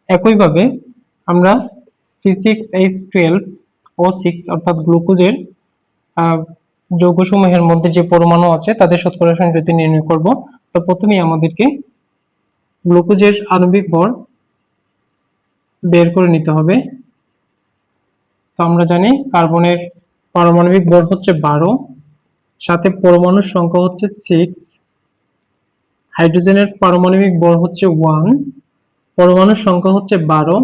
একইভাবে আমরা C6H12O6 অর্থাৎ গ্লুকোজের যৌগসমূহের মধ্যে যে পরমাণু আছে তাদের শতকরা সংযুক্তি নির্ণয় করব। তো প্রথমেই আমাদেরকে গ্লুকোজের আণবিক ভর বের করে নিতে হবে। তো আমরা জানি কার্বনের পারমাণবিক ভর হচ্ছে 12, সাথে পরমাণুর সংখ্যা হচ্ছে 6, হাইড্রোজেনের পারমাণবিক ভর হচ্ছে 1, পরমাণুর সংখ্যা হচ্ছে 12,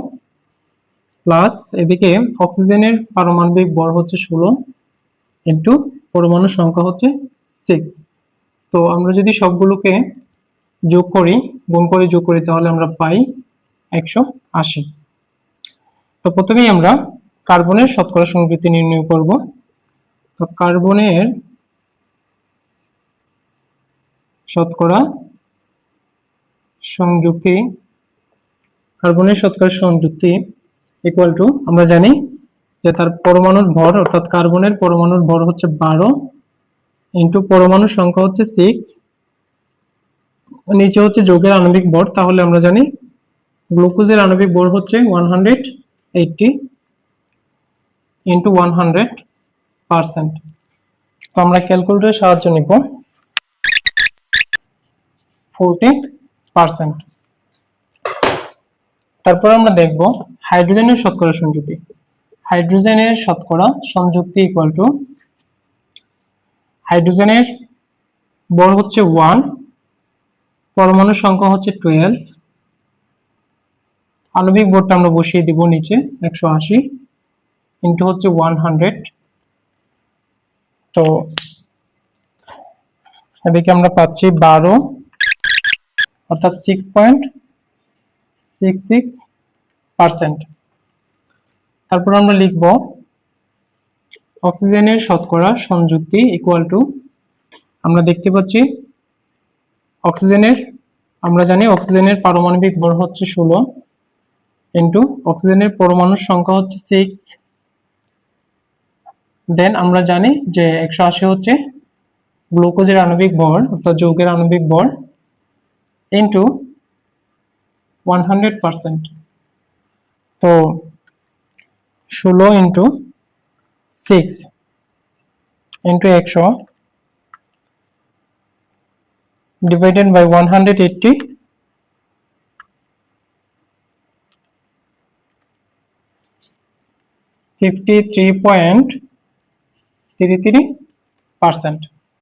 প্লাস এদিকে অক্সিজেনের পারমাণবিক ভর হচ্ছে 16 ইন্টু পরমাণুর সংখ্যা হচ্ছে 6। তো আমরা যদি সবগুলোকে যোগ করি, গুণ করে যোগ করি, তাহলে আমরা পাই 180। তো প্রথমেই আমরা কার্বনের শতকরা সংযুক্তি নির্ণয় করব। তো কার্বনের শতকরা সংযুক্তি ইকুয়াল টু, আমরা জানি যে তার পরমাণুর ভর অর্থাৎ কার্বনের পরমাণুর ভর হচ্ছে 12 ইন্টু পরমাণুর সংখ্যা হচ্ছে 6, নিচে হচ্ছে যৌগের আণবিক ভর। তাহলে আমরা জানি গ্লুকোজের আণবিক ভর হচ্ছে 180 ইন্টু 100%। তো আমরা ক্যালকুলেটরের সাহায্য নিব 40%। তারপর আমরা দেখব হাইড্রোজেনের শতকরা সংযুক্তি। হাইড্রোজেনের শতকরা সংযুক্তি ইকুয়াল টু, হাইড্রোজেনের ভর হচ্ছে 1, পরমাণুর সংখ্যা হচ্ছে 12, আণবিক ভরটা আমরা বসিয়ে দিব নিচে 180 ইন্টু হচ্ছে 100। তো এদিকে আমরা পাচ্ছি 12 অর্থাৎ 6.66%। তারপর আমরা লিখব অক্সিজেনের শতকরা সংযুক্তি ইকুয়াল টু, আমরা দেখতে পাচ্ছি আমরা জানি অক্সিজেনের পারমাণবিক ভর হচ্ছে 16 ইন্টু অক্সিজেনের পরমাণুর সংখ্যা হচ্ছে 6, দেন আমরা জানি যে 180 হচ্ছে গ্লুকোজের আণবিক ভর অর্থাৎ যৌগের আণবিক ভর ইন্টু 100%। তো 16 ইন্টু 6 ইন্টু 100 divided by 180, 53.33%।